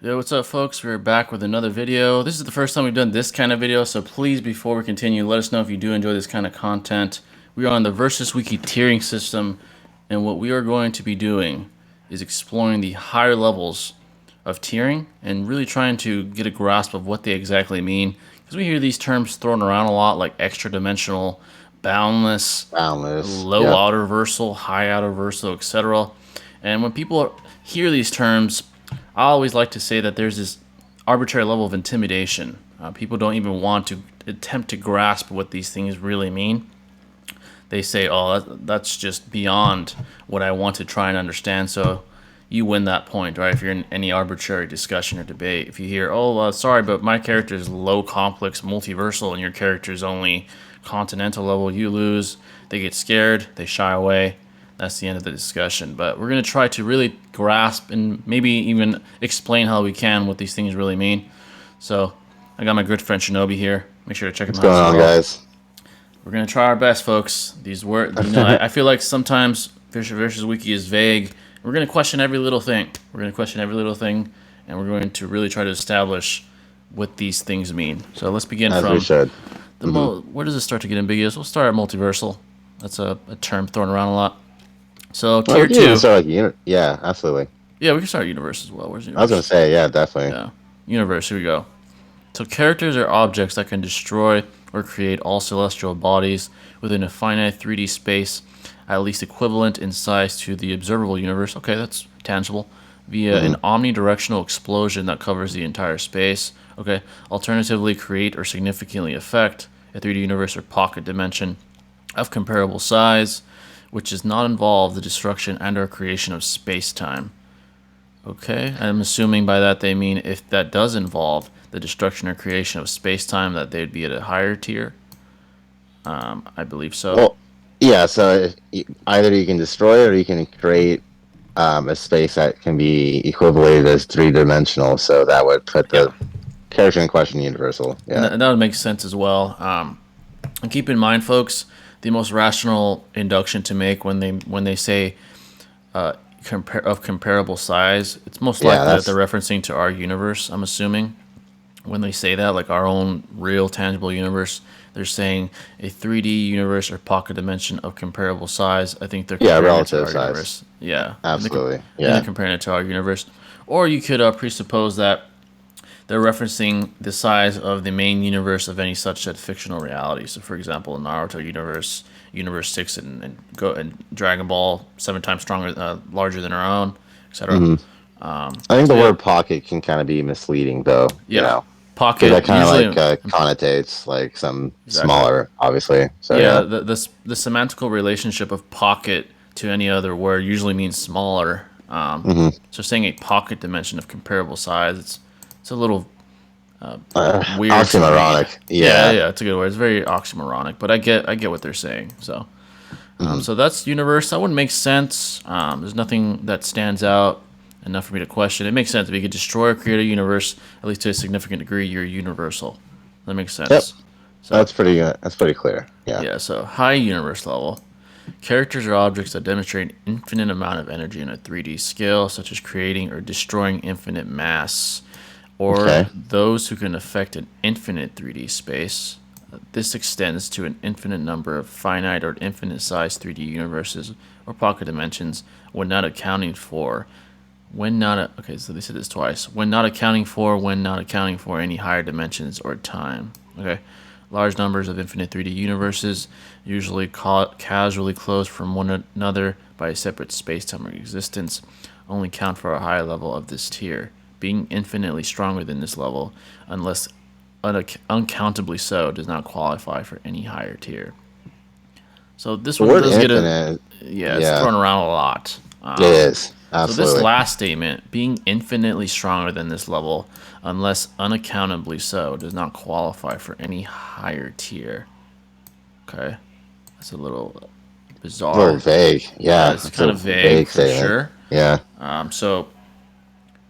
Yo, what's up, folks? We're back with another video. This is the first time we've done this kind of video, so please, before we continue, let us know if you do enjoy this kind of content. We are on the Versus Wiki tiering system, and what we are going to be doing is exploring the higher levels of tiering and really trying to get a grasp of what they exactly mean. Because we hear these terms thrown around a lot, like extra-dimensional, boundless, low Yep. auto reversal, high auto reversal, etc. And when people hear these terms, I always like to say that there's this arbitrary level of intimidation. People don't even want to attempt to grasp what these things really mean. They say, "Oh, that's just beyond what I want to try and understand." So you win that point, right? If you're in any arbitrary discussion or debate, if you hear, "Oh, sorry, but my character is low complex multiversal and your character is only continental level," you lose. They get scared, they shy away. That's the end of the discussion. But we're going to try to really grasp and maybe even explain how we can what these things really mean. So I got my good friend Shinobi here. Make sure to check him What's out going as on, well. guys? We're going to try our best, folks. These words, I feel like sometimes versus Wiki is vague. We're going to question every little thing. And we're going to really try to establish what these things mean. So let's begin As we from should. where does it start to get ambiguous? We'll start at multiversal. That's a term thrown around a lot. So Well, tier we can even two. start yeah, absolutely. Yeah, we can start universe as well. Where's I was gonna universe? say, yeah, definitely. Yeah, universe. Here we go. So characters are objects that can destroy or create all celestial bodies within a finite 3D space, at least equivalent in size to the observable universe. Okay, that's tangible. Via an omnidirectional explosion that covers the entire space. Okay. Alternatively, create or significantly affect a 3D universe or pocket dimension of comparable size, which does not involve the destruction and/or creation of space-time. Okay, I'm assuming by that they mean if that does involve the destruction or creation of space-time, that they'd be at a higher tier. I believe so. Well, yeah. So either you can destroy it or you can create a space that can be equated as three-dimensional. So that would put Yeah, the character in question universal. and Yeah. that would make sense as well. And keep in mind, folks, the most rational induction to make when they say of comparable size, it's most Yeah. likely that they're That's referencing to our universe. I'm assuming when they say that, like our own real tangible universe, they're saying a 3D universe or pocket dimension of comparable size. I think they're yeah, comparing it to relative our size. universe. Yeah, Absolutely. I think they're Yeah. comparing it to our universe. Or you could presuppose that they're referencing the size of the main universe of any such said fictional reality. So, for example, Naruto universe, Universe 6, and Dragon Ball 7 times stronger, larger than our own, etc. I think the So yeah, word pocket can kind of be misleading, though. yeah, Because pocket that kind of usually connotates like some exactly. smaller, obviously. So Yeah, yeah. the semantical relationship of pocket to any other word usually means smaller. So saying a pocket dimension of comparable size, it's a little weird to read. Oxymoronic. Yeah, Yeah. yeah, it's a good word. It's very oxymoronic, but I get what they're saying. So Hmm. so that's universe. That one makes sense. There's nothing that stands out enough for me to question. It makes sense if you could destroy or create a universe, at least to a significant degree, you're universal. That makes Yep. sense. So That's pretty good. That's pretty clear. Yeah. yeah, so high universe level. Characters are objects that demonstrate an infinite amount of energy in a 3D scale, such as creating or destroying infinite mass, or Okay. those who can affect an infinite 3D space. This extends to an infinite number of finite or infinite sized 3D universes or pocket dimensions when not accounting for okay, so they said this twice. When not accounting for any higher dimensions or time. Okay. Large numbers of infinite 3D universes, usually casually closed from one another by a separate space-time or existence, only count for a high level of this tier, being infinitely stronger than this level, unless uncountably so, does not qualify for any higher tier. So this The one word does get infinite. yeah, it's Yeah. thrown around a lot. It is. So this Absolutely. last statement, being infinitely stronger than this level, unless unaccountably so, does not qualify for any higher tier. Okay, that's a little A little bizarre. vague. Yeah, Yeah. it's It's kind a of vague vague for statement. sure. Yeah. So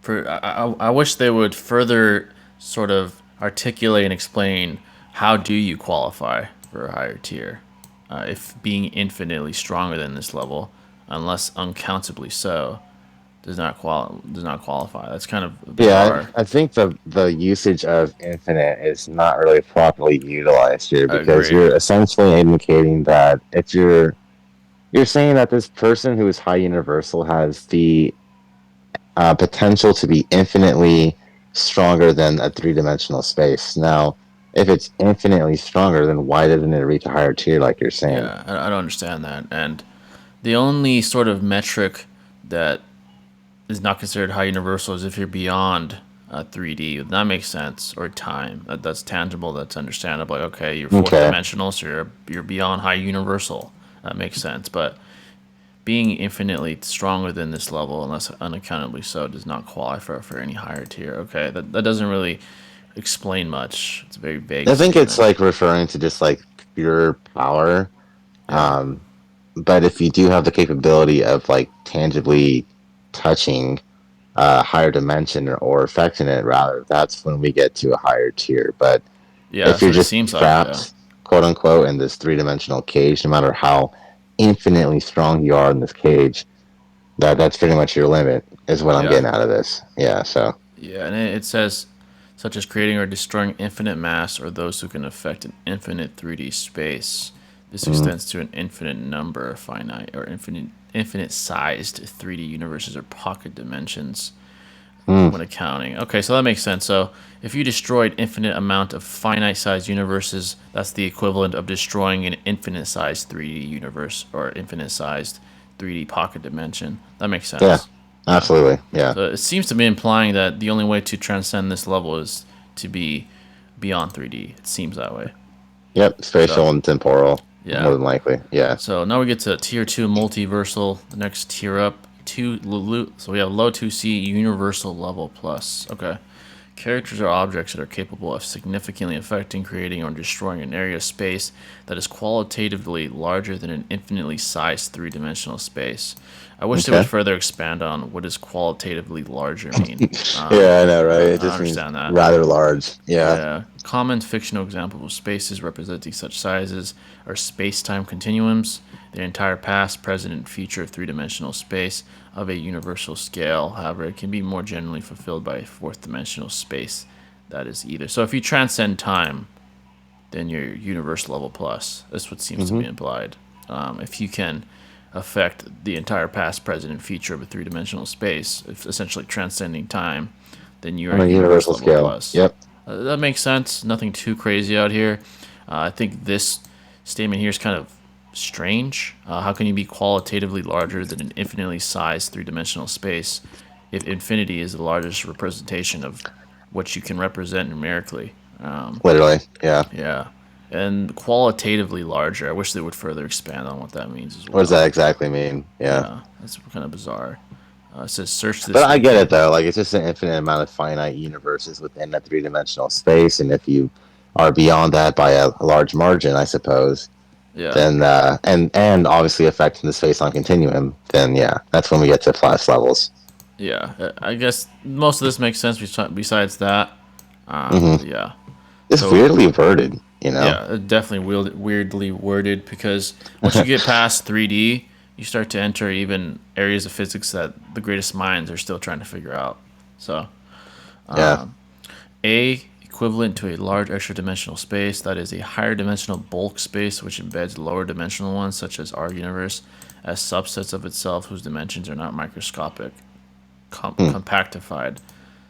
I wish they would further sort of articulate and explain how do you qualify for a higher tier if being infinitely stronger than this level, unless uncountably so, does not qualify. That's kind of Yeah, bizarre. I think the usage of infinite is not really properly utilized here I because agree. you're essentially indicating that if you're saying that this person who is high universal has the potential to be infinitely stronger than a three-dimensional space. Now, if it's infinitely stronger, then why doesn't it reach a higher tier like you're saying? Yeah, I don't understand that. And the only sort of metric that is not considered high universal is if you're beyond 3D. That makes sense. Or time. That's tangible. That's understandable. Like, okay, you're fourth Okay. dimensional, so you're beyond high universal. That makes sense. But being infinitely stronger than this level, unless unaccountably so, does not qualify for any higher tier. Okay, that doesn't really explain much. It's a very vague I think it's statement. like referring to just like pure power. Yeah. Um, but if you do have the capability of like tangibly touching a higher dimension or affecting it, rather, that's when we get to a higher tier. But Yeah, if that's you're what it just seems like. Yeah. trapped, quote unquote, in this three-dimensional cage, no matter how infinitely strong you are in this cage, that's pretty much your limit, is what I'm Yeah. getting out of this. Yeah, so Yeah, and it says, such as creating or destroying infinite mass or those who can affect an infinite 3D space. This mm, extends to an infinite number of finite or infinite sized 3D universes or pocket dimensions mm, when accounting. Okay, so that makes sense. So if you destroyed infinite amount of finite sized universes, that's the equivalent of destroying an infinite sized 3D universe or infinite sized 3D pocket dimension. That makes yeah, sense. Yeah. absolutely, yeah, So it seems to be implying that the only way to transcend this level is to be beyond 3D. It seems that way. yep, So spatial and temporal, more yeah. than likely, yeah, So now we get to tier two multiversal. The next tier up, so we have low 2C universal level plus. Okay. Characters are objects that are capable of significantly affecting, creating, or destroying an area of space that is qualitatively larger than an infinitely sized three-dimensional space. I wish they would okay. further expand on what does qualitatively larger mean. Yeah, I know, right? I It don't just means understand that. rather large. Yeah. Yeah, common fictional examples of spaces representing such sizes are space-time continuums, the entire past, present, and future of three-dimensional space of a universal scale. However, it can be more generally fulfilled by a fourth-dimensional space that is either. So if you transcend time, then you're universal level plus. That's what seems to Mm-hmm. be implied. If you can affect the entire past, present, and future of a three-dimensional space, if essentially transcending time, then you are On a universal universal level scale. plus. Yep. That makes sense. Nothing too crazy out here. I think this statement here is kind of strange. How can you be qualitatively larger than an infinitely sized three-dimensional space if infinity is the largest representation of what you can represent numerically? Literally. Yeah. Yeah, and qualitatively larger. I wish they would further expand on what that means as What does well. that exactly mean? Yeah. Yeah, that's kind of bizarre. It says search But this I get it wiki. though. Like it's just an infinite amount of finite universes within a three-dimensional space, and if you are beyond that by a large margin, I suppose, Yeah, then and obviously affecting the space-time continuum, then yeah, that's when we get to class levels. yeah. I guess most of this makes sense besides that. Mm-hmm. Yeah. It's So weirdly worded, you know. yeah, definitely weirdly worded because once you get past 3D, you start to enter even areas of physics that the greatest minds are still trying to figure out. So Yeah. A equivalent to a large extra dimensional space that is a higher dimensional bulk space which embeds lower dimensional ones such as our universe as subsets of itself whose dimensions are not microscopic, Hmm. compactified.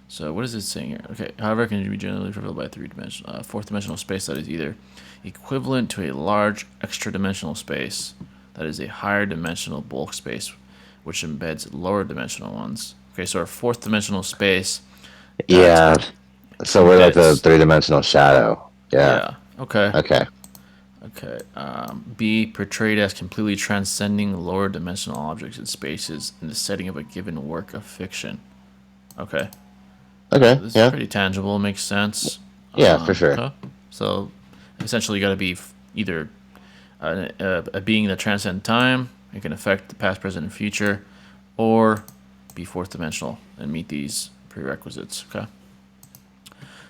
So what is it saying here? Okay, however, it can be generally fulfilled by three-dimensional, fourth-dimensional space that is either equivalent to a large extra-dimensional space that is a higher dimensional bulk space which embeds lower dimensional ones. Okay, so our fourth-dimensional space that Yeah. So we're like the embeds. three-dimensional shadow. Yeah. Yeah. Okay. Okay. Okay. B portrayed as completely transcending lower dimensional objects and spaces in the setting of a given work of fiction. Okay. Okay. This is Yeah. pretty tangible. Makes sense. Yeah, for sure. Okay. So essentially, you got to be either a being that transcends time, it can affect the past, present, and future, or be fourth dimensional and meet these prerequisites. Okay.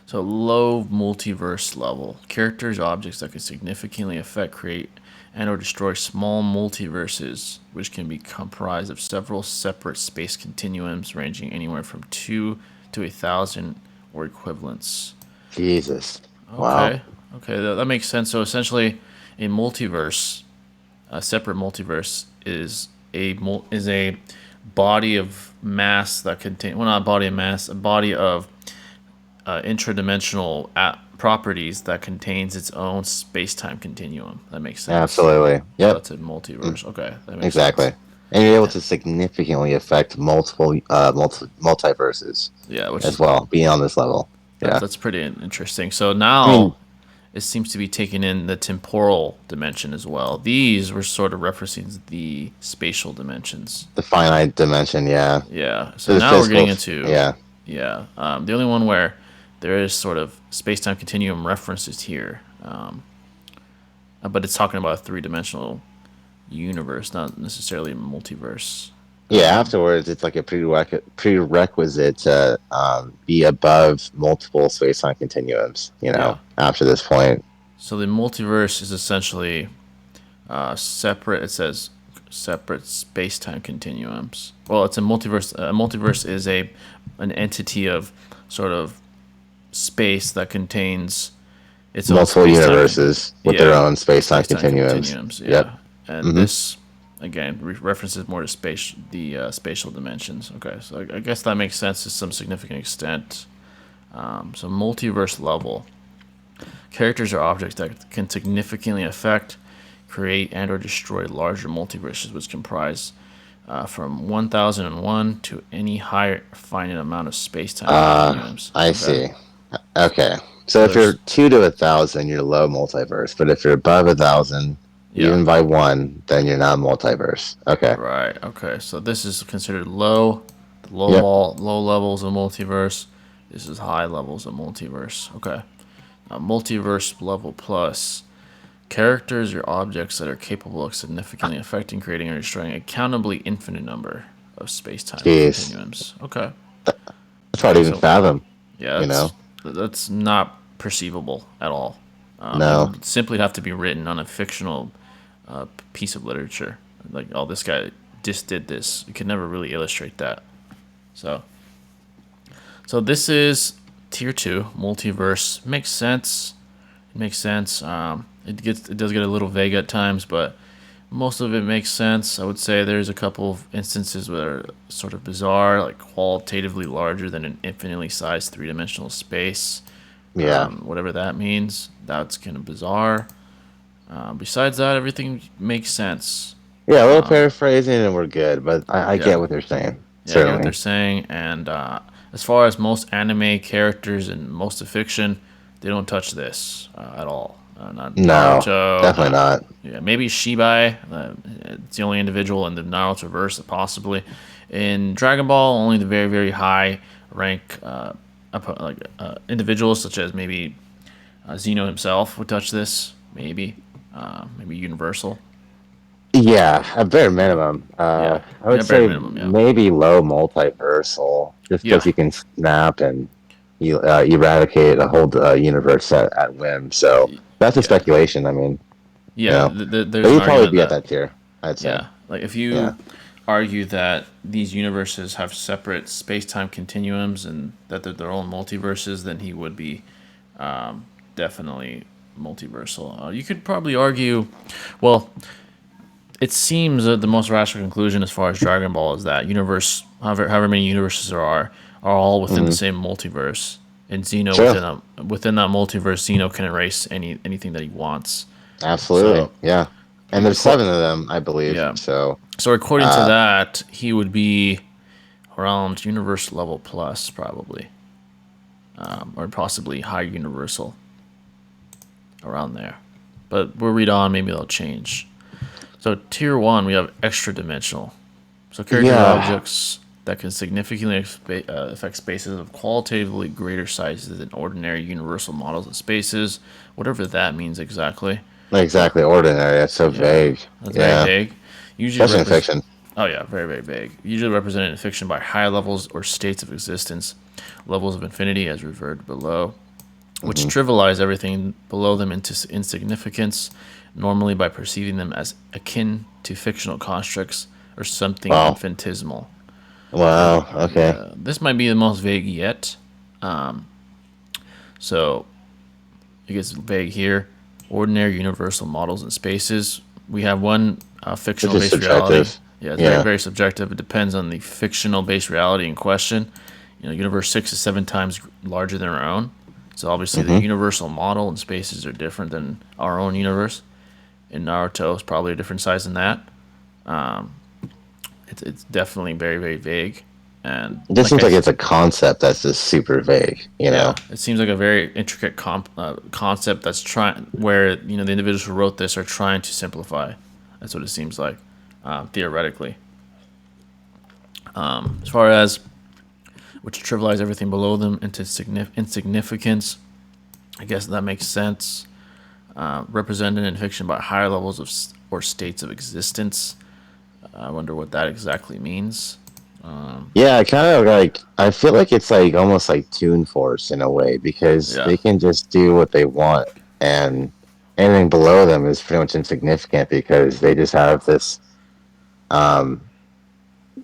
So low multiverse level. Characters, objects that can significantly affect, create, and or destroy small multiverses, which can be comprised of several separate space continuums ranging anywhere from 2 to 1,000 or equivalents. Jesus. Wow. Okay, okay, that makes sense. So essentially, a multiverse, a separate multiverse, is a body of mass that contain, well, not a body of mass, a body of intradimensional properties that contains its own space-time continuum. That makes sense. Absolutely. So Yep. that's a Mm, multiverse. Okay, that makes sense. exactly. And you're able Yeah, to significantly affect multiple multiverses yeah, which as is well, being on this level. Yeah. that's pretty interesting. So I mean, now it seems to be taking in the temporal dimension as well. These were sort of referencing the spatial dimensions. the finite dimension, yeah. Yeah. So The now we're getting physical, into, yeah. yeah, the only one where there is sort of space-time continuum references here, but it's talking about a three-dimensional universe, not necessarily a multiverse. Yeah, afterwards, it's like a prerequisite to be above multiple space-time continuums, Yeah. after this point. So the multiverse is essentially separate. It says separate space-time continuums. Well, it's a multiverse. A multiverse is an entity of sort of space that contains its own Multiple universes with their yeah, own space-time space-time continuums. continuums. Yep. Yeah, and Hmm. this again references more to spatial dimensions. Okay, so I guess that makes sense to some significant extent. So multiverse level characters or objects that can significantly affect, create, and or destroy larger multiverses, which comprise from 1001 to any higher finite amount of space-time continuums. I Okay, see. Okay. So so if you're there's 2 to 1,000, you're low multiverse. But if you're above 1,000, yeah. even by one, then you're not multiverse. Okay. Right. Okay. So this is considered low, Yep. low levels of multiverse. This is high levels of multiverse. Okay. Multiverse level plus characters or objects that are capable of significantly affecting, creating, or destroying a countably infinite number of space-time Jeez. continuums. Okay. That's hard to Okay. even So fathom, yeah, you know? that's not perceivable at all. It No. would simply have to be written on a fictional piece of literature. Like, oh, this guy just did this. You could never really illustrate that. So, so this is tier two multiverse. Makes sense. It makes sense. It does get a little vague at times, but most of it makes sense. I would say there's a couple of instances that are sort of bizarre, like qualitatively larger than an infinitely sized three-dimensional space. Yeah. Whatever that means, that's kind of bizarre. Besides that, everything makes sense. Yeah, a little paraphrasing and we're good, but I Yeah, get what they're saying. yeah, I get what they're Certainly. saying. And as far as most anime characters and most of fiction, they don't touch this at all. Not No, Naruto, definitely not not. yeah, maybe Shibai. It's the only individual in the Naruto verse that possibly. In Dragon Ball, only the very very high rank individuals such as maybe Zeno himself would touch this. Maybe Universal. Yeah, at bare minimum. Yeah, I would yeah, bare say minimum. Yeah, maybe low multiversal, just because yeah, you can snap and you eradicate a whole universe at whim. So that's a yeah, speculation. I mean, yeah. but There's an you'd probably argument be at that that tier. I'd say. yeah, like if Yeah. you argue that these universes have separate space-time continuums and that they're their own multiverses, then he would be definitely multiversal. You could probably argue, well, it seems that the most rational conclusion as far as Dragon Ball is that however many universes there are all within the Hmm. same multiverse. And Xeno Sure. within that multiverse, Xeno can erase anything that he wants. Absolutely. So, Yeah. And there's acco- 7 of them, I believe. yeah. So, So according to uh, that, he would be around universe level plus probably, or possibly high universal around there. But we'll read on. Maybe they'll change. So tier one, we have extra dimensional. So characters or yeah, objects that can significantly affect spaces of qualitatively greater sizes than ordinary universal models of spaces, whatever that means exactly. not Uh, exactly ordinary. That's so yeah, vague. that's very Yeah. vague. Usually Especially in represent. fiction. Oh yeah, very very vague. Usually represented in fiction by high levels or states of existence, levels of infinity as referred below, which Hmm. trivialize everything below them into insignificance. normally by perceiving them as akin to fictional constructs or something Wow. infinitesimal. Wow. Okay. Yeah, this might be the most vague yet. So it gets vague here. Ordinary universal models and spaces. We have one It's fictional just based reality. subjective. Yeah, it's very, Yeah. very subjective. It depends on the fictional based reality in question. Universe 6 is 7 times larger than our own. So obviously the Mm-hmm. universal model and spaces are different than our own universe. In Naruto, it's probably a different size than that. It's definitely very, very vague. And It just like seems I, like it's a concept that's just super vague. You know. yeah, it seems like a very intricate concept that's trying where the individuals who wrote this are trying to simplify. That's what it seems like, theoretically. As far as which trivialize everything below them into insignificance, I guess that makes sense. Represented in fiction by higher levels of or states of existence. I wonder what that exactly means. Yeah, kind of like I feel like it's like almost like Toon Force in a way because Yeah, they can just do what they want, and anything below them is pretty much insignificant because they just have this um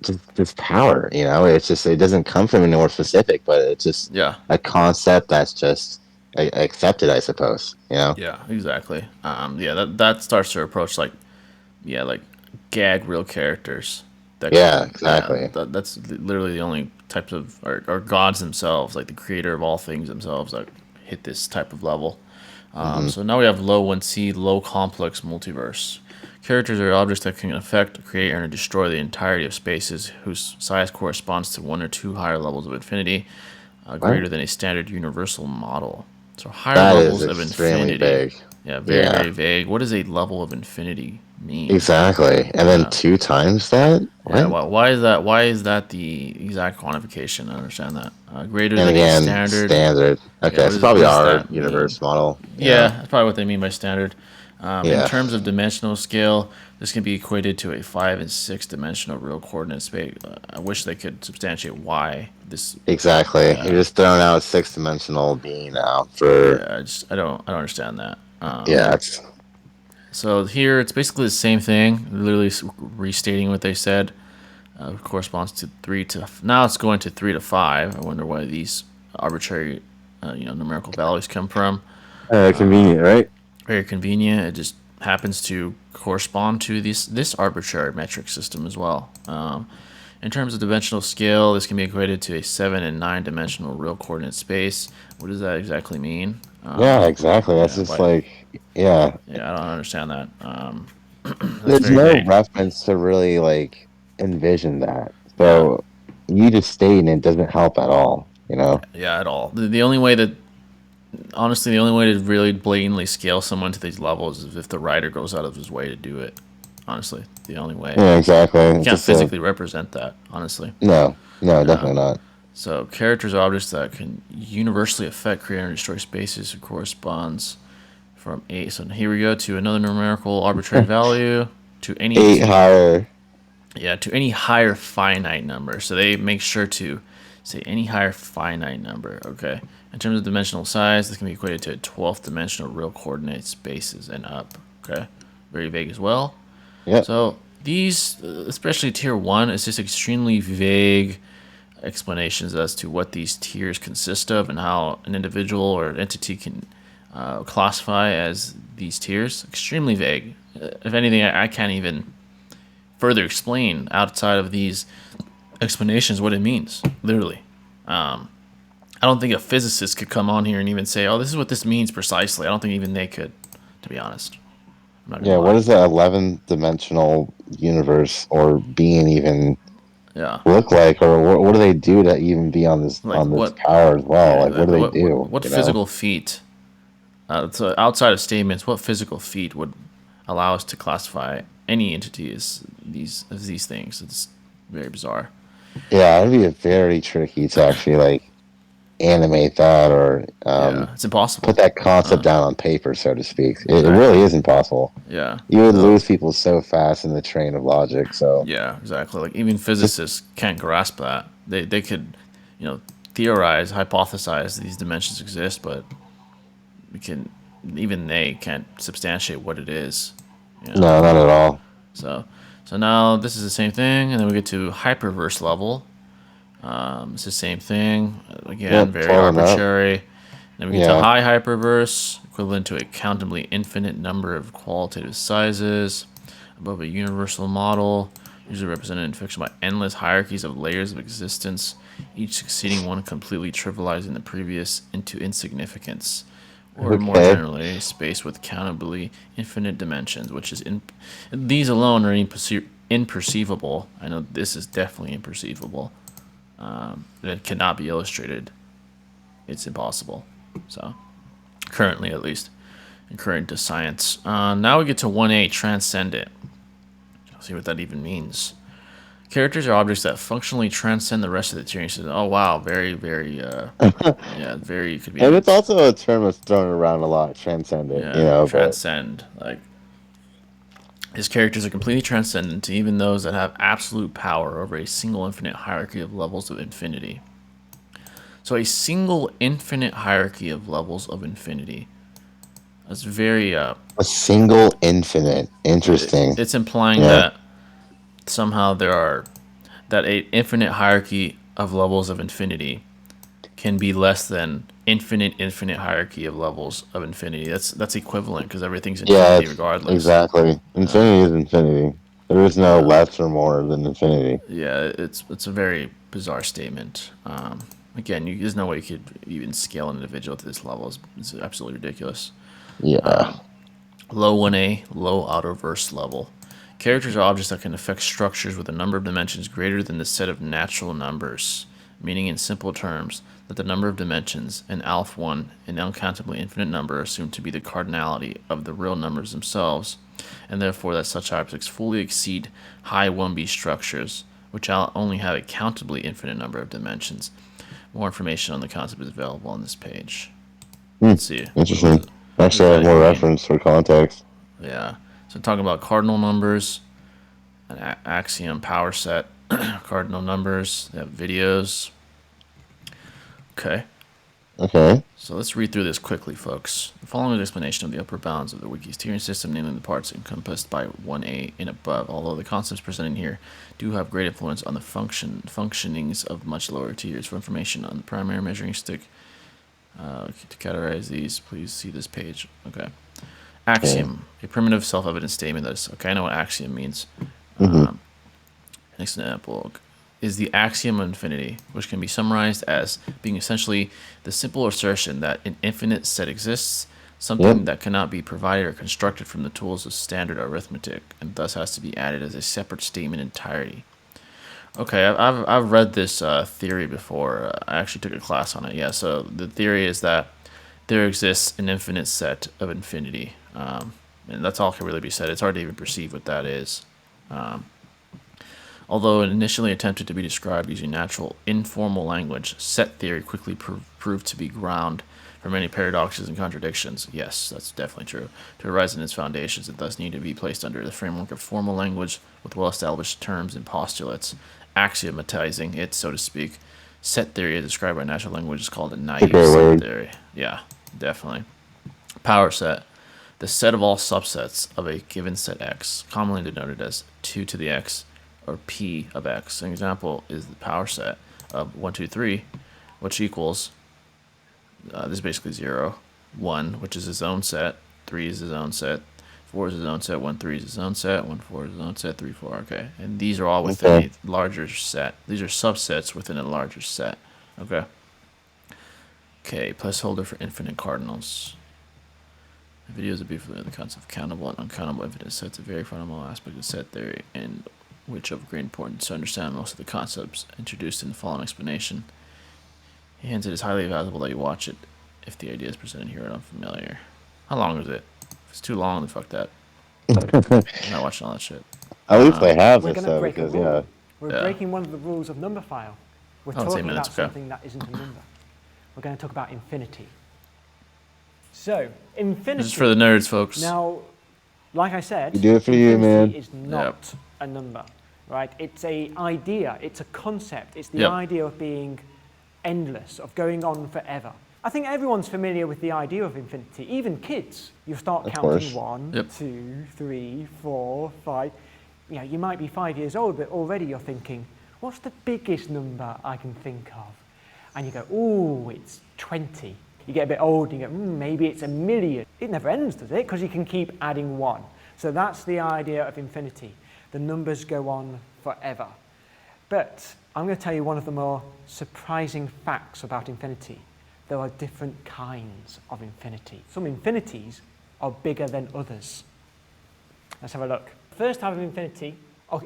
just this power. You know, it's just it doesn't come from anywhere specific, but it's just yeah, a concept that's just accepted, I suppose. You know. yeah, exactly. Yeah, that starts to approach like like gag real characters. That Yeah, yeah, exactly. that's literally the only types of or gods themselves, like the creator of all things themselves, that hit this type of level. Hmm. So now we have low 1C, low complex multiverse. Characters are objects that can affect, create, and destroy the entirety of spaces whose size corresponds to one or two higher levels of infinity, What? greater than a standard universal model. So higher That is levels of extremely infinity. vague. Yeah, very, Yeah. very vague. What does a level of infinity mean? Exactly. And then Yeah. two times that? Yeah, What? why is that? Why is that the exact quantification? I understand that. Greater And than a again, standard. standard. Yeah, Okay, so what probably does our that mean? universe model, you Yeah, know? that's probably what they mean by standard. In Yeah, terms of dimensional scale, this can be equated to a 5 and 6 dimensional real coordinate space. I wish they could substantiate why this. exactly. You're Yeah, just throwing out a six-dimensional being now for, yeah. I don't understand that. yeah, it's, So here it's basically the same thing, literally restating what they said. Corresponds to 3 to now it's going to 3 to 5. I wonder why these arbitrary, numerical values come from. convenient, right? Very convenient. It just happens to correspond to this arbitrary metric system as well. In terms of dimensional scale, this can be equated to a 7 and 9 dimensional real coordinate space. What does that exactly mean? Yeah, exactly. That's Yeah, just why? like, yeah. Yeah, I don't understand that. That's There's very no vague. reference to really like envision that. Yeah, So you just stating it doesn't help at all, you know? yeah, at all. The only way that honestly, the only way to really blatantly scale someone to these levels is if the writer goes out of his way to do it. Honestly, the only way. Yeah, exactly. You It's can't just a, physically represent that, honestly. no, no, definitely not. So, characters are objects that can universally affect, create, and destroy spaces. It corresponds from 8. So, here we go to another numerical arbitrary value to any Eight higher. to any higher finite number. So they make sure to say any higher finite number. Okay. In terms of dimensional size, this can be equated to 12th dimensional real coordinate spaces and up. Okay. Very vague as well. Yep. So these, especially tier one, is just extremely vague explanations as to what these tiers consist of and how an individual or entity can classify as these tiers. Extremely vague. If anything, I can't even further explain outside of these explanations what it means. Literally, I don't think a physicist could come on here and even say, "Oh, this is what this means precisely." I don't think even they could, to be honest. I'm not gonna Yeah, what lie. does the 11th dimensional universe or being even Yeah, look like, or what do they do to even be like on this what? power as well? Yeah, Like, what do exactly. they What do? what You know? physical feat? So outside of statements, what physical feat would allow us to classify any entity as these things? It's very bizarre. Yeah, it'd be very tricky to actually like animate that or Yeah, it's put impossible. that concept down on paper, so to speak. It really Exactly. is impossible. Yeah. You would So lose people so fast in the train of logic. So yeah, exactly. Like even just physicists can't grasp that. They could, you know, theorize, hypothesize these dimensions exist, but we can even they can't substantiate what it is. You know. No, not at all. So, so now this is the same thing, and then we get to hyperverse level. It's the same thing. Again, Yep, very 12 and up. arbitrary. Then we get to Yeah. high hyperverse, equivalent to a countably infinite number of qualitative sizes, above a universal model, usually represented in fiction by endless hierarchies of layers of existence, each succeeding one completely trivializing the previous into insignificance. Or more Okay. generally, space with countably infinite dimensions, which is these alone are imperceivable. I know this is definitely imperceivable. It cannot be illustrated. It's impossible. So, currently at least, in current to science. Now we get to 1A, transcendent. Let's see what that even means. Characters are objects that functionally transcend the rest of the tier. Oh wow, very, very, yeah, very could be And in, it's also a term that's thrown around a lot, transcendent, yeah, but transcend. Like his characters are completely transcendent to even those that have absolute power over a single infinite hierarchy of levels of infinity. So a single infinite hierarchy of levels of infinity. That's very a single infinite. Interesting. it's implying Yeah. that somehow there are that a infinite hierarchy of levels of infinity can be less than infinite hierarchy of levels of infinity. That's equivalent because everything's Yeah, infinity it's regardless. exactly. Infinity is infinity. There is no less or more than infinity. Yeah, it's a very bizarre statement. Again, there's no way you could even scale an individual to this level. It's absolutely ridiculous. Yeah. Low 1A, low outerverse level. Characters are objects that can affect structures with a number of dimensions greater than the set of natural numbers, meaning in simple terms that the number of dimensions in Alpha 1, an uncountably infinite number, are assumed to be the cardinality of the real numbers themselves, and therefore that such objects fully exceed high 1B structures, which only have a countably infinite number of dimensions. More information on the concept is available on this page. Hmm. Let's see. Interesting. What does Actually, I have that more even mean? reference for context. Yeah. So talking about cardinal numbers, an axiom power set, cardinal numbers. They have videos. Okay. Okay. So let's read through this quickly, folks. The following is an explanation of the upper bounds of the Wiki'S tiering system, namely the parts encompassed by 1A and above, although the concepts presented here do have great influence on the functionings of much lower tiers. For information on the primary measuring stick, to categorize these, please see this page. Okay. Okay. Axiom, a primitive self-evident statement that is, okay, I know what axiom means. Mm-hmm. Next example is the axiom of infinity, which can be summarized as being essentially the simple assertion that an infinite set exists, something Yep. that cannot be provided or constructed from the tools of standard arithmetic, and thus has to be added as a separate statement entirety. Okay, I've read this theory before. I actually took a class on it. Yeah, so the theory is that there exists an infinite set of infinity, and that's all can really be said. It's hard to even perceive what that is. Although it initially attempted to be described using natural, informal language, set theory quickly proved to be ground for many paradoxes and contradictions. Yes, that's definitely true. To arise in its foundations, it thus needed to be placed under the framework of formal language with well-established terms and postulates, axiomatizing it, so to speak. Set theory, as described by natural language, is called a It's a naive great set word. theory. Yeah, definitely. Power set, the set of all subsets of a given set X, commonly denoted as 2 to the X or P of X. An example is the power set of 1, 2, 3, which equals, this is basically 0, 1, which is its own set, 3 is its own set, 4 is its own set, 1, 3 is its own set, 1, 4 is its own set, 3, 4, okay. And these are all within Okay. a larger set. These are subsets within a larger set, okay? Okay, placeholder for infinite cardinals. The videos are briefly the concept of countable and uncountable infinite sets, a very fundamental aspect of set theory, and which of great importance to understand most of the concepts introduced in the following explanation. Hence, it is highly advisable that you watch it if the ideas presented here are unfamiliar. How long is it? If it's too long, then fuck that. I'm not watching all that shit. At least they have We're this going to though, break a because rule. yeah. We're Yeah. breaking one of the rules of number file. We're Oh, it's 8 talking minutes, about okay. something that isn't a number. We're going to talk about infinity. So, infinity. This is for the nerds, folks. Now, like I said, We do it for you, man. infinity is not a number, right? It's an idea. It's a concept. It's the Yep. idea of being endless, of going on forever. I think everyone's familiar with the idea of infinity, even kids. You start Of counting course. 1, Yep. 2, 3, 4, 5. You know, you might be 5 years old, but already you're thinking, what's the biggest number I can think of? And you go, ooh, it's 20. You get a bit old and you go, maybe it's 1,000,000. It never ends, does it? Because you can keep adding 1. So that's the idea of infinity. The numbers go on forever. But I'm going to tell you one of the more surprising facts about infinity. There are different kinds of infinity. Some infinities are bigger than others. Let's have a look. The first type of infinity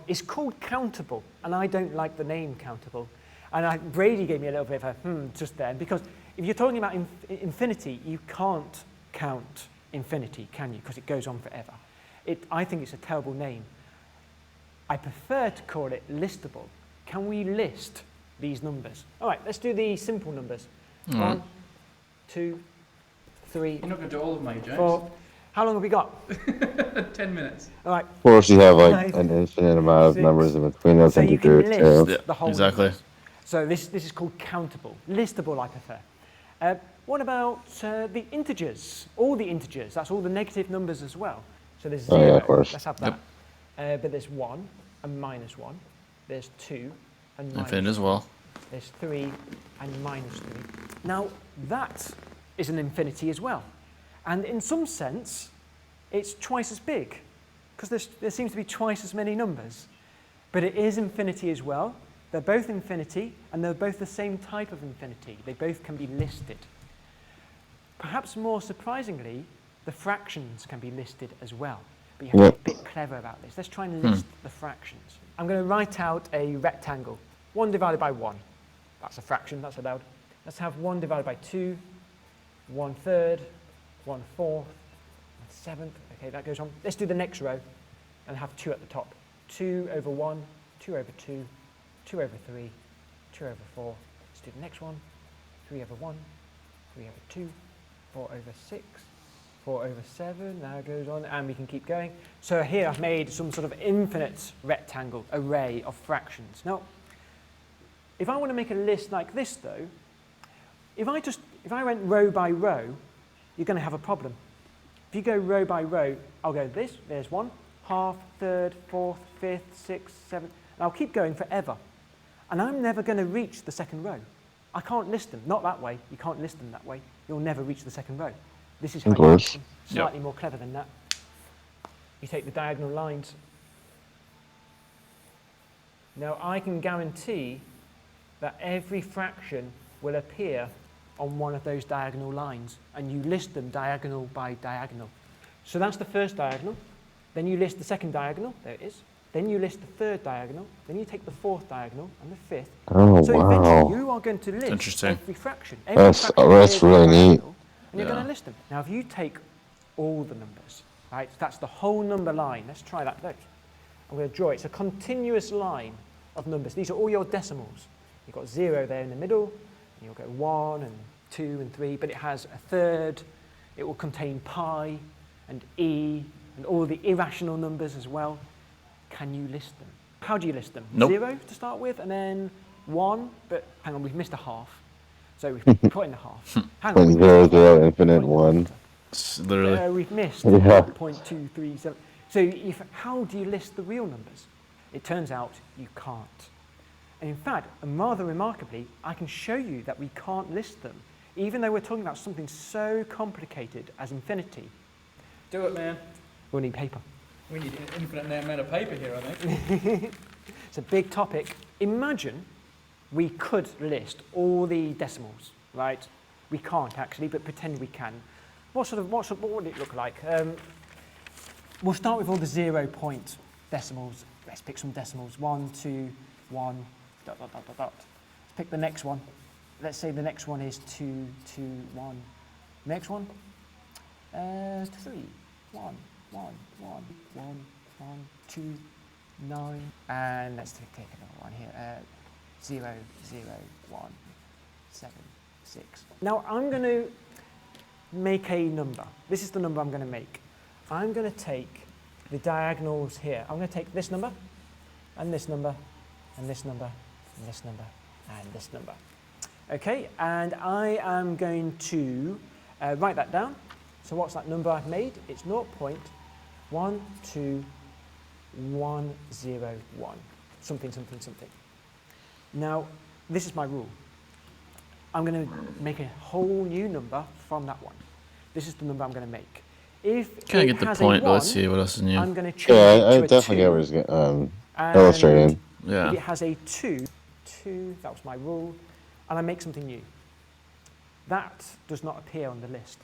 is called countable, and I don't like the name countable. And Brady gave me a little bit of a just then, because if you're talking about infinity, you can't count infinity, can you? Because it goes on forever. I think it's a terrible name. I prefer to call it listable. Can we list these numbers? All right, let's do the simple numbers. 1, 2, 3, You're not going to do all of them, James. 4. How long have we got? 10 minutes. All right. Of course, you have like 5, an infinite amount of 6. numbers in between those So you can integers list too. Yeah, the whole exactly. numbers. So this is called countable. Listable, I prefer. What about the integers? All the integers. That's all the negative numbers as well. So there's 0. Oh, yeah, of course. Let's have that. But there's 1 and minus 1. There's 2 and minus Infinite as well. There's 3 and minus 3. Now, that is an infinity as well. And in some sense, it's twice as big, because there seems to be twice as many numbers. But it is infinity as well. They're both infinity, and they're both the same type of infinity. They both can be listed. Perhaps more surprisingly, the fractions can be listed as well. But you have to be a bit clever about this. Let's try and list the fractions. I'm going to write out a rectangle. 1 divided by 1. That's a fraction, that's allowed. Let's have 1 divided by 2, 1/3, 1/4, 1/7. Okay, that goes on. Let's do the next row and have 2 at the top. 2 over 1, 2 over 2, 2 over 3, 2 over 4. Let's do the next one. 3 over 1, 3 over 2, 4 over 6, 4 over 7. Now it goes on, and we can keep going. So here I've made some sort of infinite rectangle array of fractions. Now, if I want to make a list like this, though, if I went row by row, you're going to have a problem. If you go row by row, I'll go this, there's 1, half, third, fourth, fifth, sixth, seventh, and I'll keep going forever. And I'm never going to reach the second row. I can't list them, not that way. You can't list them that way. You'll never reach the second row. This is how you list them. Slightly more clever than that. You take the diagonal lines. Now, I can guarantee that every fraction will appear on one of those diagonal lines, and you list them diagonal by diagonal. So that's the first diagonal. Then you list the second diagonal. There it is. Then you list the third diagonal. Then you take the fourth diagonal and the fifth. Oh, so wow. eventually you are going to list Interesting. every fraction. Every That's fraction really appears on the neat. diagonal, and you're Yeah. going to list them. Now, if you take all the numbers, right, that's the whole number line. Let's try that. Look. I'm going to draw it. It's a continuous line of numbers. These are all your decimals. You've got 0 there in the middle, and you'll go 1 and 2 and 3, but it has a third. It will contain pi and e and all the irrational numbers as well. Can you list them? How do you list them? Nope. 0 to start with, and then 1, but hang on, we've missed a half. So we've put in the half. Hang on, we've missed a 0, half. infinite We've put in 1. It's literally. we've missed Yeah. 0.237. So how do you list the real numbers? It turns out you can't. And in fact, and rather remarkably, I can show you that we can't list them, even though we're talking about something so complicated as infinity. Do it, man. We'll need paper. We need an infinite amount of paper here, I think. It's a big topic. Imagine we could list all the decimals, right? We can't actually, but pretend we can. What would it look like? We'll start with all the 0 point decimals. Let's pick some decimals. 1, 2, 1, ... Let's pick the next one. Let's say the next one is 2, 2, 1. Next one? 3, 1, 1, 1, 1, 1, 2, 9. And let's take another one here. 0, 0, 1, 7, 6. Now I'm going to make a number. This is the number I'm going to make. I'm going to take the diagonals here. I'm going to take this number, and this number, and this number, and this number, and this number. Okay, and I am going to write that down. So what's that number I've made? It's 0.12101. Something, something, something. Now, this is my rule. I'm going to make a whole new number from that one. This is the number I'm going to make. If Kind it of get the has point, a but 1, let's see what else is new. I'm going to change Yeah, it I to a definitely 2. get what he's And illustrating. If Yeah. it has a 2, that was my rule, and I make something new. That does not appear on the list.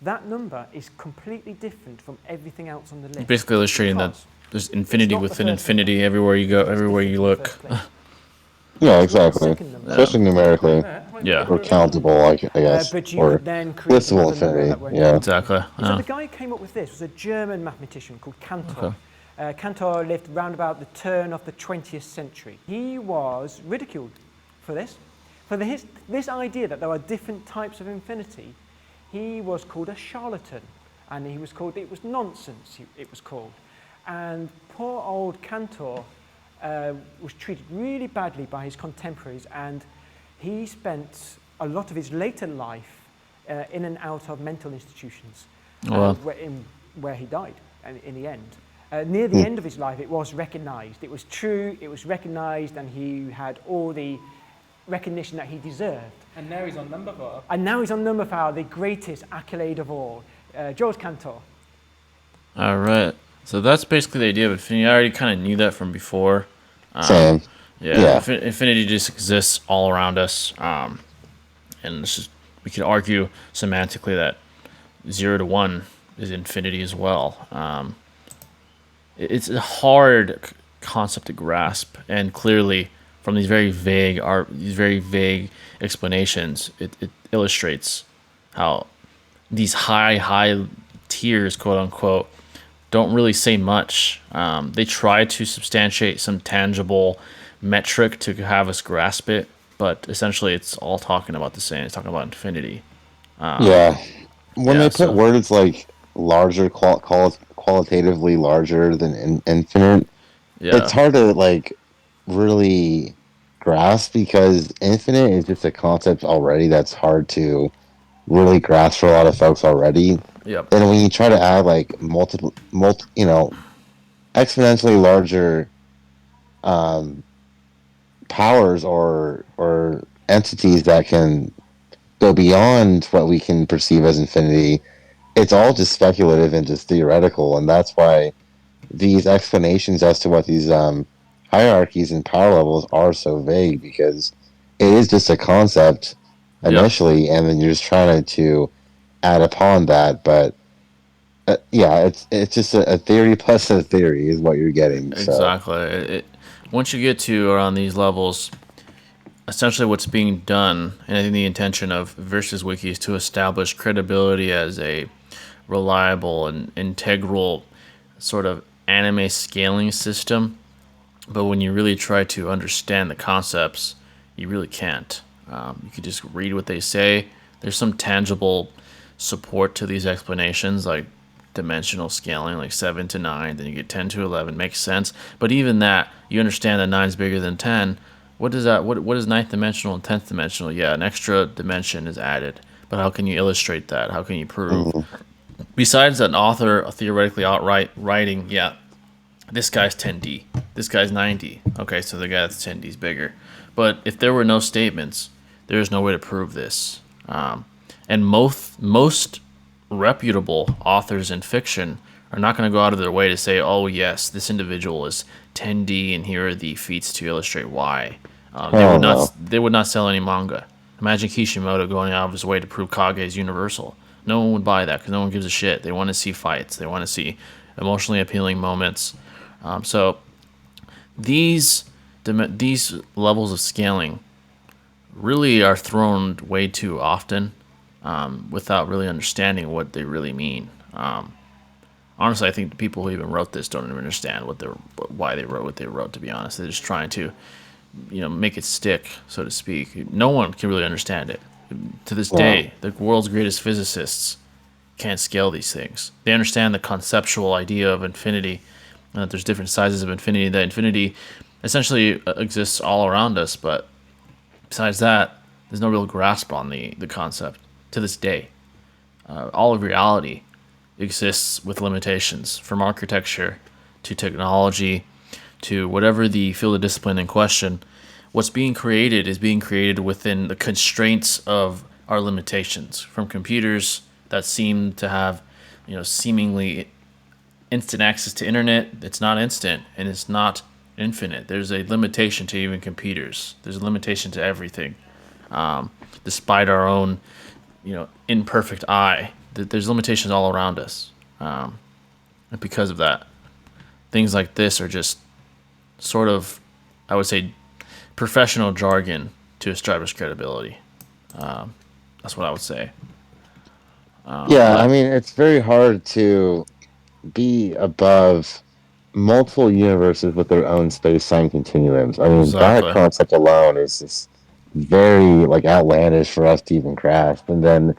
That number is completely different from everything else on the list. Basically illustrating that because there's infinity not the within first infinity everywhere you go, it's everywhere you different look. from the first place. Yeah, It's not the exactly. second number. Especially numerically. Yeah. Or countable, I guess. But you or could then create listable another number infinity. that won't Yeah. Exactly. So the guy who came up with this was a German mathematician called Cantor. Cantor lived around about the turn of the 20th century. He was ridiculed for this. For this idea that there are different types of infinity, he was called a charlatan. And it was nonsense, it was called. And poor old Cantor was treated really badly by his contemporaries, and he spent a lot of his later life in and out of mental institutions, Wow. where he died in the end. Near the end of his life, it was recognised. It was true, it was recognised, and he had all the recognition that he deserved. And now he's on number 4. And now he's on number 4, the greatest accolade of all, George Cantor. All right. So that's basically the idea of infinity. I already kind of knew that from before. Same. Yeah. Yeah. Infinity just exists all around us. And it's just, we could argue semantically that 0 to 1 is infinity as well. It's a hard concept to grasp, and clearly from these very vague explanations, it illustrates how these high tiers, quote unquote, don't really say much. They try to substantiate some tangible metric to have us grasp it, but essentially it's all talking about the same. It's talking about infinity. Yeah. When yeah, they put so- words like larger, qualitatively larger than infinite, Yeah. it's hard to really grasp, because infinite is just a concept already that's hard to really grasp for a lot of folks already. Yep. And when you try to add multiple, exponentially larger powers or entities that can go beyond what we can perceive as infinity, it's all just speculative and just theoretical, and that's why these explanations as to what these hierarchies and power levels are so vague, because it is just a concept initially, and then you're just trying to add upon that. But yeah, it's just a theory plus a theory is what you're getting. So. Exactly. Once you get to around these levels, essentially what's being done, and I think the intention of Versus Wiki is to establish credibility as a reliable and integral sort of anime scaling system. But when you really try to understand the concepts, you really can't. You could just read what they say. There's some tangible support to these explanations, like dimensional scaling, like 7 to 9, then you get 10 to 11, makes sense. But even that, you understand that 9 is bigger than 10. What is that? What is 9th dimensional and 10th dimensional? Yeah, an extra dimension is added. But how can you illustrate that? How can you prove? Besides an author theoretically outright writing, yeah, this guy's 10D, this guy's 9D. Okay, so the guy that's 10D is bigger. But if there were no statements, there is no way to prove this. And most reputable authors in fiction are not going to go out of their way to say, oh, yes, this individual is 10D, and here are the feats to illustrate why. They would not sell any manga. Imagine Kishimoto going out of his way to prove Kage is universal. No one would buy that because no one gives a shit. They want to see fights. They want to see emotionally appealing moments. So these levels of scaling really are thrown way too often without really understanding what they really mean. Honestly, I think the people who even wrote this don't even understand why they wrote what they wrote. To be honest, they're just trying to, make it stick, so to speak. No one can really understand it. To this day, the world's greatest physicists can't scale these things. They understand the conceptual idea of infinity, and that there's different sizes of infinity. That infinity essentially exists all around us, but besides that, There's no real grasp on the concept to this day. All of reality exists with limitations, from architecture to technology to whatever the field of discipline in question. What's being created is being created within the constraints of our limitations, from computers that seem to have, seemingly instant access to internet. It's not instant and it's not infinite. There's a limitation to even computers. There's a limitation to everything, despite our own, imperfect eye. There's limitations all around us, and because of that, things like this are just sort of, I would say, professional jargon to establish credibility. That's what I would say. Yeah, I But mean, it's very hard to be above multiple universes with their own space-time continuums. I mean, that exactly. concept alone is just very like outlandish for us to even grasp. And then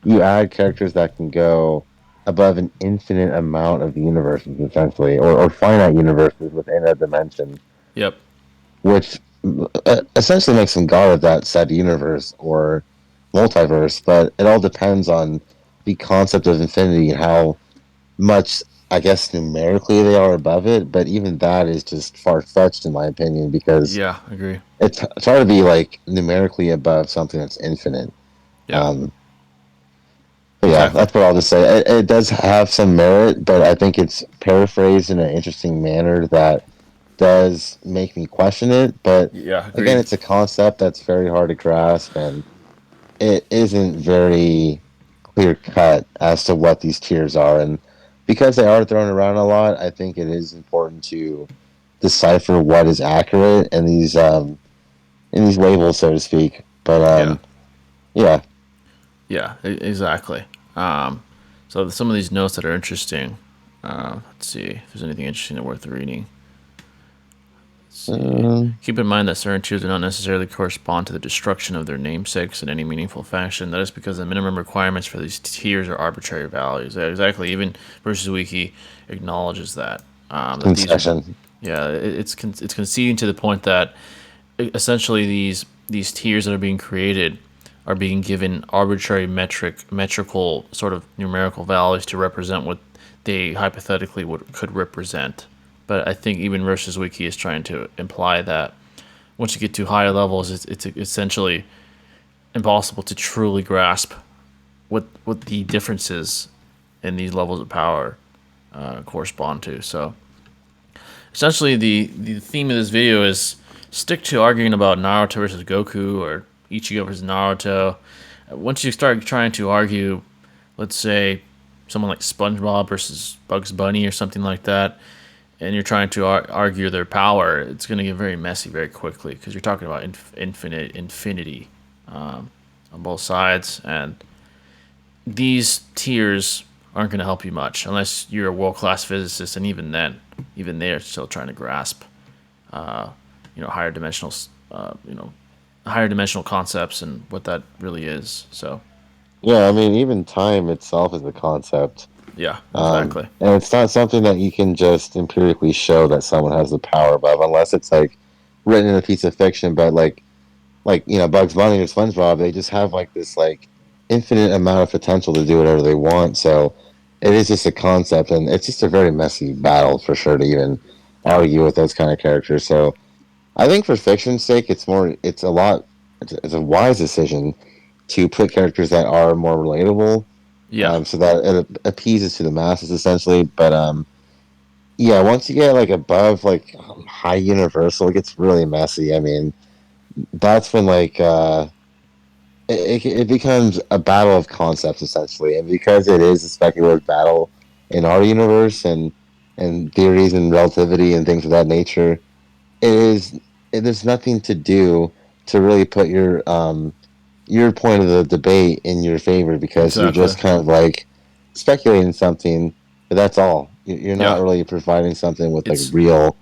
you add characters that can go above an infinite amount of universes, essentially, or finite universes within a dimension, Yep. which essentially makes them god of that said universe or multiverse. But it all depends on the concept of infinity and how much, I guess, numerically they are above it. But even that is just far fetched, in my opinion, because Yeah, I agree. it's hard to be like numerically above something that's infinite. Yeah, Um, but yeah, exactly. that's what I'll just say. It does have some merit, but I think it's paraphrased in an interesting manner that does make me question it. But Yeah, again, agreed. it's a concept that's very hard to grasp, and it isn't very clear cut as to what these tiers are. And because they are thrown around a lot, I think it is important to decipher what is accurate in these labels, so to speak. But Yeah. yeah. Yeah, exactly. Um, so some of these notes that are interesting. Let's see if there's anything interesting that worth reading. Let's see. Um, Keep in mind that certain tiers do not necessarily correspond to the destruction of their namesakes in any meaningful fashion. That is because the minimum requirements for these tiers are arbitrary values. Yeah, exactly. Even versus Wiki acknowledges that, that these are. concession. Yeah, it's conceding to the point that essentially these tiers that are being created are being given arbitrary metrical sort of numerical values to represent what they hypothetically could represent. But I think even versus Wiki is trying to imply that once you get to higher levels, it's essentially impossible to truly grasp what the differences in these levels of power correspond to. So essentially, the theme of this video is stick to arguing about Naruto versus Goku or Ichigo versus Naruto. Once you start trying to argue, let's say, someone like SpongeBob versus Bugs Bunny or something like that, and you're trying to argue their power, it's going to get very messy very quickly because you're talking about infinity on both sides, and these tiers aren't going to help you much unless you're a world class physicist, and even then, even they're still trying to grasp, uh, higher dimensional, higher dimensional concepts and what that really is. So, Yeah, I mean, even time itself is a concept. yeah, exactly. And it's not something that you can just empirically show that someone has the power above, unless it's like written in a piece of fiction. But Bugs Bunny or SpongeBob, they just have like this like infinite amount of potential to do whatever they want. So it is just a concept, and it's just a very messy battle for sure to even Yeah, argue with those kind of characters. So I think for fiction's sake, it's a wise decision to put characters that are more relatable, yeah, so that it appeases to the masses essentially. But yeah, once you get like above like high universal, it gets really messy. I mean, that's when like it becomes a battle of concepts essentially, and because it is a speculative battle in our universe and theories and relativity and things of that nature, it is there's nothing to do to really put your point of the debate in your favor because you're exactly. just kind of like speculating something, but that's all. You're not Yeah, really providing something with like it's real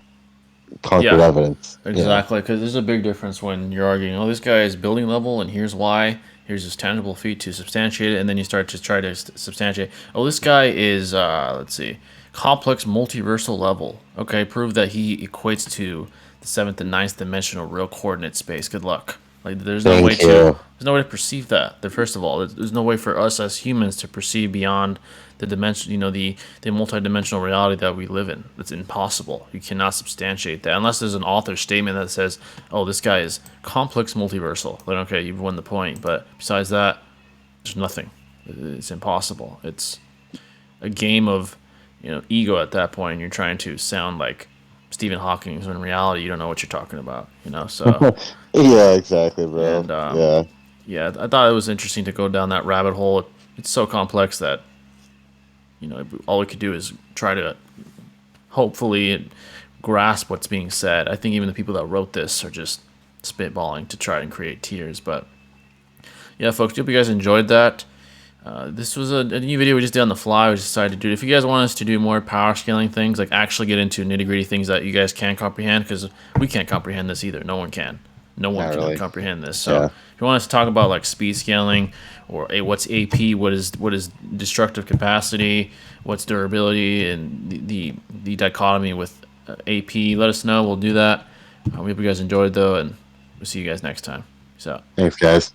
concrete yeah, evidence. Yeah. exactly. Because there's a big difference when you're arguing, oh, this guy is building level, and here's why. Here's his tangible feat to substantiate it, and then you start to try to substantiate. Oh, this guy is, let's see, complex multiversal level. Okay, prove that he equates to the seventh and ninth dimensional real coordinate space. Good luck. Like there's no way Thank to you. perceive that. First of all, there's no way for us as humans to perceive beyond the dimension, the multidimensional reality that we live in. It's impossible. You cannot substantiate that unless there's an author statement that says, "Oh, this guy is complex multiversal." Then okay, you've won the point. But besides that, there's nothing. It's impossible. It's a game of ego at that point. You're trying to sound like Stephen Hawking, when in reality you don't know what you're talking about. So Yeah, exactly, bro. and Yeah. yeah, I thought it was interesting to go down that rabbit hole. It's so complex that all we could do is try to hopefully grasp what's being said. I think even the people that wrote this are just spitballing to try and create tears. But yeah, folks, hope you guys enjoyed that. This was a new video we just did on the fly. We just decided to do it. If you guys want us to do more power scaling things, like actually get into nitty gritty things that you guys can comprehend, because we can't comprehend this either. No one can. No one Not can really. comprehend this. So Yeah. if you want us to talk about like speed scaling, or what's AP, what is destructive capacity, what's durability, and the dichotomy with AP, let us know. We'll do that. We hope you guys enjoyed though, and we'll see you guys next time. So. Thanks, guys.